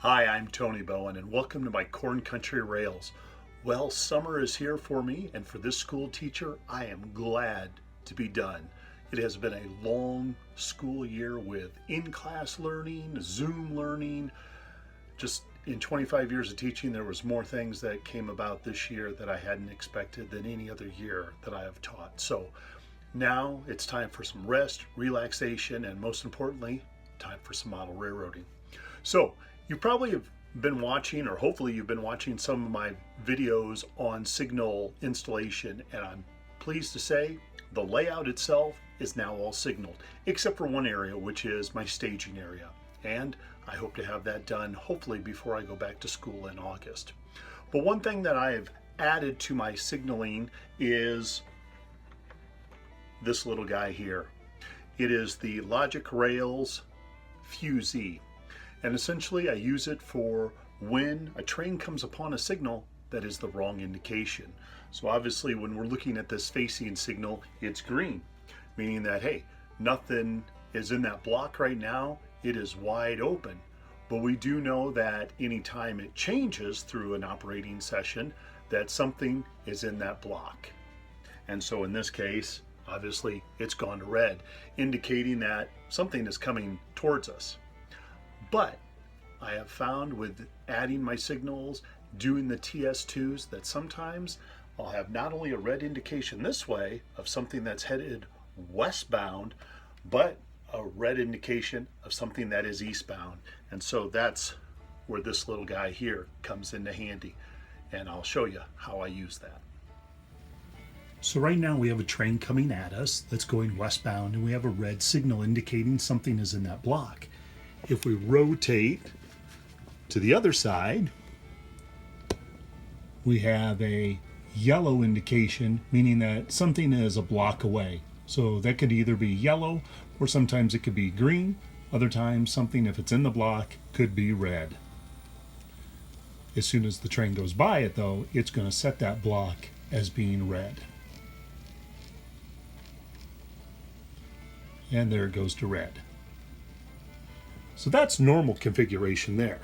Hi, I'm Tony Bowen, and welcome to my Corn Country Rails. Well, summer is here for me, and for this school teacher, I am glad to be done. It has been a long school year with in-class learning, Zoom learning. Just in 25 years of teaching, there was more things that came about this year that I hadn't expected than any other year that I have taught. So now it's time for some rest, relaxation, and most importantly, time for some model railroading. So you probably have been watching, or hopefully you've been watching some of my videos on signal installation, and I'm pleased to say the layout itself is now all signaled, except for one area, which is my staging area. And I hope to have that done hopefully before I go back to school in August. But one thing that I've added to my signaling is this little guy here. It is the Logic Rails Fusee. And essentially I use it for when a train comes upon a signal that is the wrong indication. So obviously when we're looking at this facing signal, it's green, meaning that, hey, nothing is in that block right now. It is wide open. But we do know that anytime it changes through an operating session, that something is in that block. And so in this case, obviously it's gone to red, indicating that something is coming towards us. But I have found with adding my signals, doing the TS2s, that sometimes I'll have not only a red indication this way of something that's headed westbound, but a red indication of something that is eastbound. And so that's where this little guy here comes into handy. And I'll show you how I use that. So right now we have a train coming at us that's going westbound, and we have a red signal indicating something is in that block. If we rotate to the other side, we have a yellow indication, meaning that something is a block away. So that could either be yellow, or sometimes it could be green. Other times something, if it's in the block, could be red. As soon as the train goes by it though, it's going to set that block as being red. And there it goes to red. So that's normal configuration there.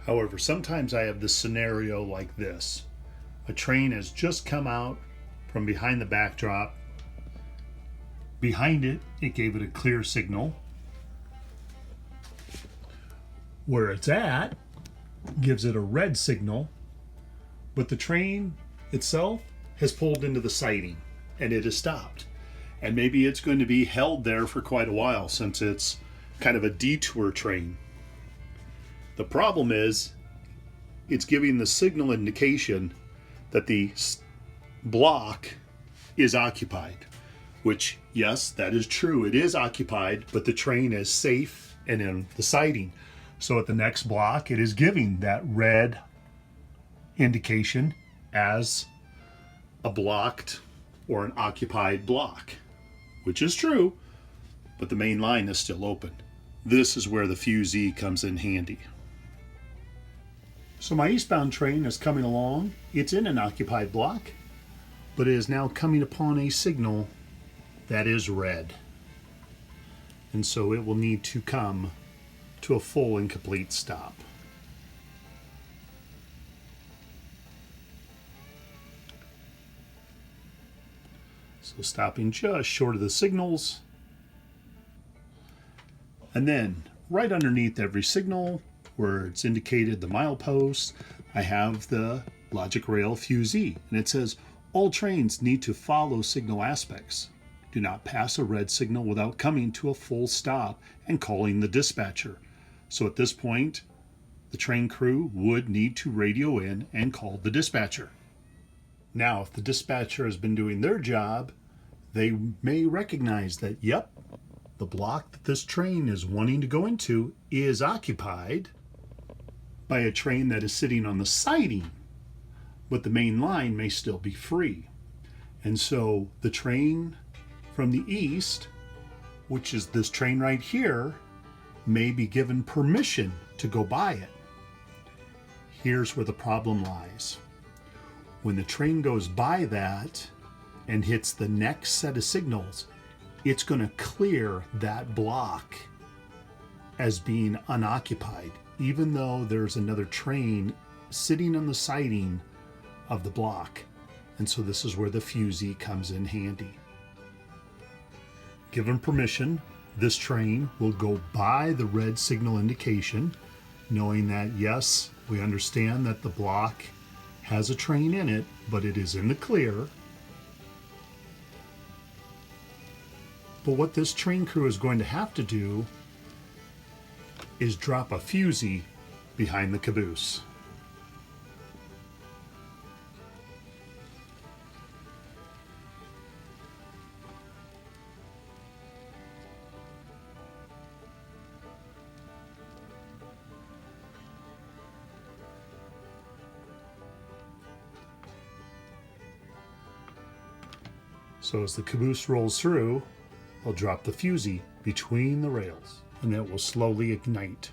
However, sometimes I have this scenario like this. A train has just come out from behind the backdrop. Behind it, it gave it a clear signal. Where it's at gives it a red signal, but the train itself has pulled into the siding and it has stopped. And maybe it's going to be held there for quite a while since it's kind of a detour train. The problem is it's giving the signal indication that the block is occupied, which, yes, that is true. It is occupied, but the train is safe and in the siding. So at the next block, it is giving that red indication as a blocked or an occupied block, which is true, but the main line is still open. This is where the Fusee comes in handy. So my eastbound train is coming along. It's in an occupied block, but it is now coming upon a signal that is red. And so it will need to come to a full and complete stop. So stopping just short of the signals. And then right underneath every signal where it's indicated the milepost, I have the Logic Rail Fusee, and it says all trains need to follow signal aspects. Do not pass a red signal without coming to a full stop and calling the dispatcher. So at this point, the train crew would need to radio in and call the dispatcher. Now, if the dispatcher has been doing their job, they may recognize that, yep, the block that this train is wanting to go into is occupied by a train that is sitting on the siding, but the main line may still be free. And so the train from the east, which is this train right here, may be given permission to go by it. Here's where the problem lies. When the train goes by that and hits the next set of signals, it's going to clear that block as being unoccupied, even though there's another train sitting on the siding of the block. And so this is where the Fusee comes in handy. Given permission, this train will go by the red signal indication, knowing that yes, we understand that the block has a train in it, but it is in the clear. But what this train crew is going to have to do is drop a Fusee behind the caboose. So as the caboose rolls through, I'll drop the Fusee between the rails, and it will slowly ignite.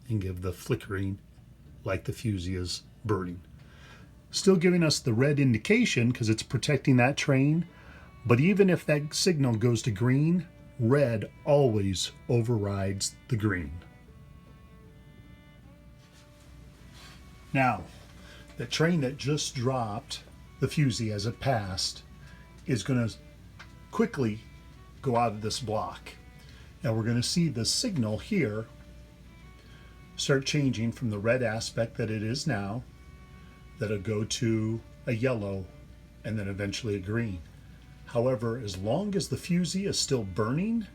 And give the flickering like the Fusee is burning. Still giving us the red indication because it's protecting that train, but even if that signal goes to green, red always overrides the green. Now, the train that just dropped the Fusee as it passed is going to quickly go out of this block. Now we're going to see the signal here start changing from the red aspect that it is now, that'll go to a yellow and then eventually a green. However, as long as the Fusee is still burning,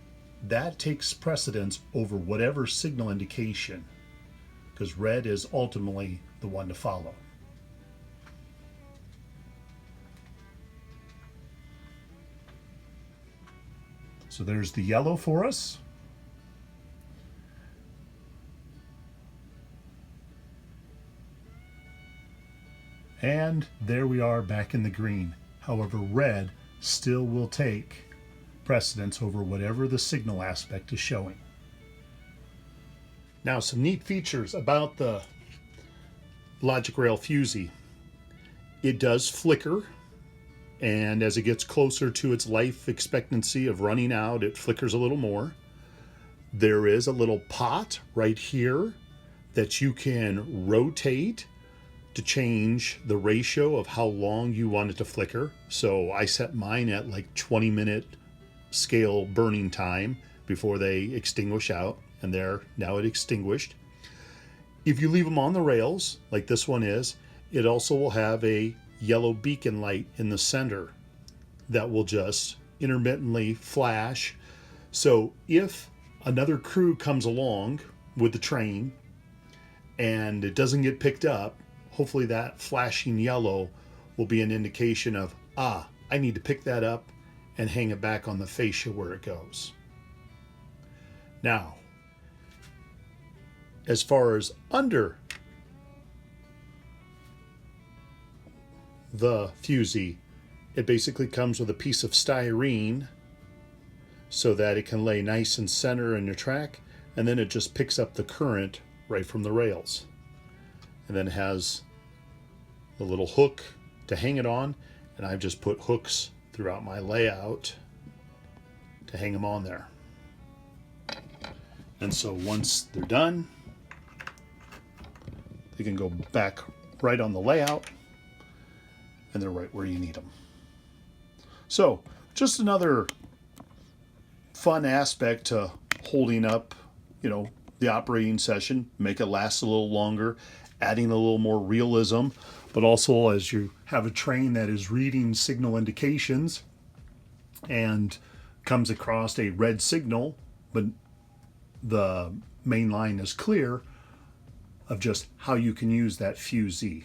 that takes precedence over whatever signal indication, because red is ultimately the one to follow. So there's the yellow for us. And there we are back in the green. However, red still will take precedence over whatever the signal aspect is showing. Now, some neat features about the Logic Rail Fusee. It does flicker, and as it gets closer to its life expectancy of running out, it flickers a little more. There is a little pot right here that you can rotate to change the ratio of how long you want it to flicker. So I set mine at like 20-minute scale burning time before they extinguish out, and there, now it extinguished. If you leave them on the rails, like this one is, it also will have a yellow beacon light in the center that will just intermittently flash. So if another crew comes along with the train and it doesn't get picked up, hopefully that flashing yellow will be an indication of, I need to pick that up and hang it back on the fascia where it goes. Now, as far as under the Fusee, it basically comes with a piece of styrene so that it can lay nice and center in your track, and then it just picks up the current right from the rails. And then it has the little hook to hang it on, and I've just put hooks throughout my layout to hang them on there. And so once they're done, they can go back right on the layout, and they're right where you need them. So just another fun aspect to holding up, the operating session, make it last a little longer, adding a little more realism, but also as you have a train that is reading signal indications and comes across a red signal, but the main line is clear, of just how you can use that Fusee.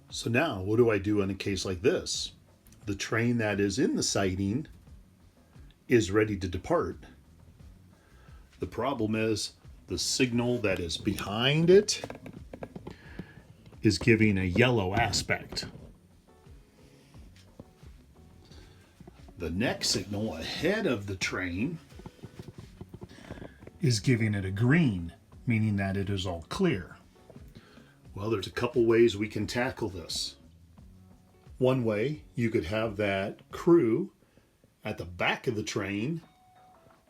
So now, what do I do in a case like this? The train that is in the siding is ready to depart. The problem is the signal that is behind it is giving a yellow aspect. The next signal ahead of the train is giving it a green, meaning that it is all clear. Well, there's a couple ways we can tackle this. One way, you could have that crew at the back of the train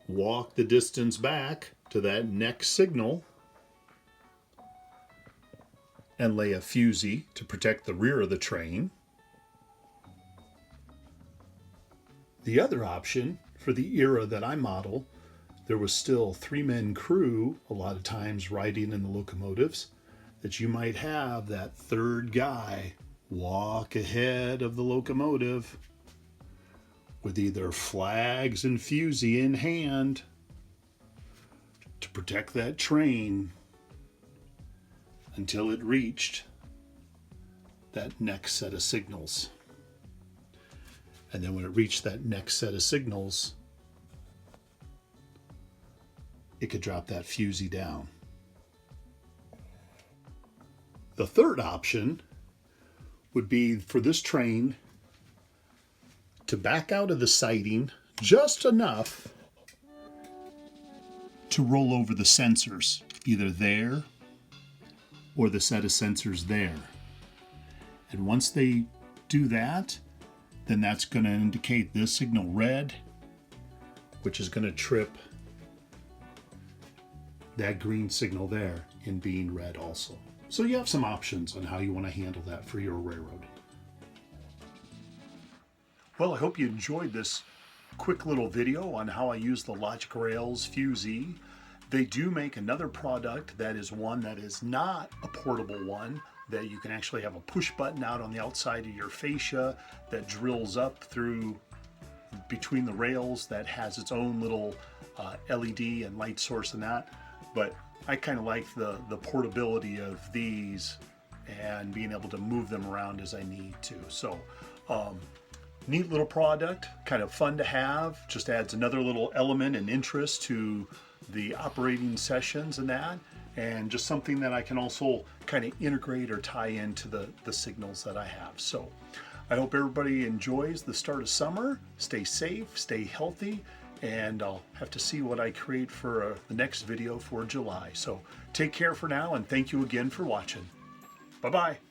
walk the distance back to that next signal and lay a fusee to protect the rear of the train. The other option, for the era that I model, there was still 3-man crew a lot of times riding in the locomotives, that you might have that third guy walk ahead of the locomotive with either flags and fusee in hand to protect that train until it reached that next set of signals. And then when it reached that next set of signals, it could drop that fusee down. The third option would be for this train to back out of the siding just enough to roll over the sensors, either there or the set of sensors there. And once they do that, then that's going to indicate this signal red, which is going to trip that green signal there in being red also. So you have some options on how you want to handle that for your railroad. Well, I hope you enjoyed this quick little video on how I use the Logic Rails Fusee. They do make another product that is one that is not a portable one, that you can actually have a push button out on the outside of your fascia that drills up through between the rails, that has its own little LED and light source and that. But I kind of like the portability of these and being able to move them around as I need to. So neat little product, kind of fun to have, just adds another little element and interest to the operating sessions and that, and just something that I can also kind of integrate or tie into the signals that I have. So I hope everybody enjoys the start of summer. Stay safe, stay healthy, and I'll have to see what I create for the next video for July. So take care for now, and thank you again for watching. Bye-bye.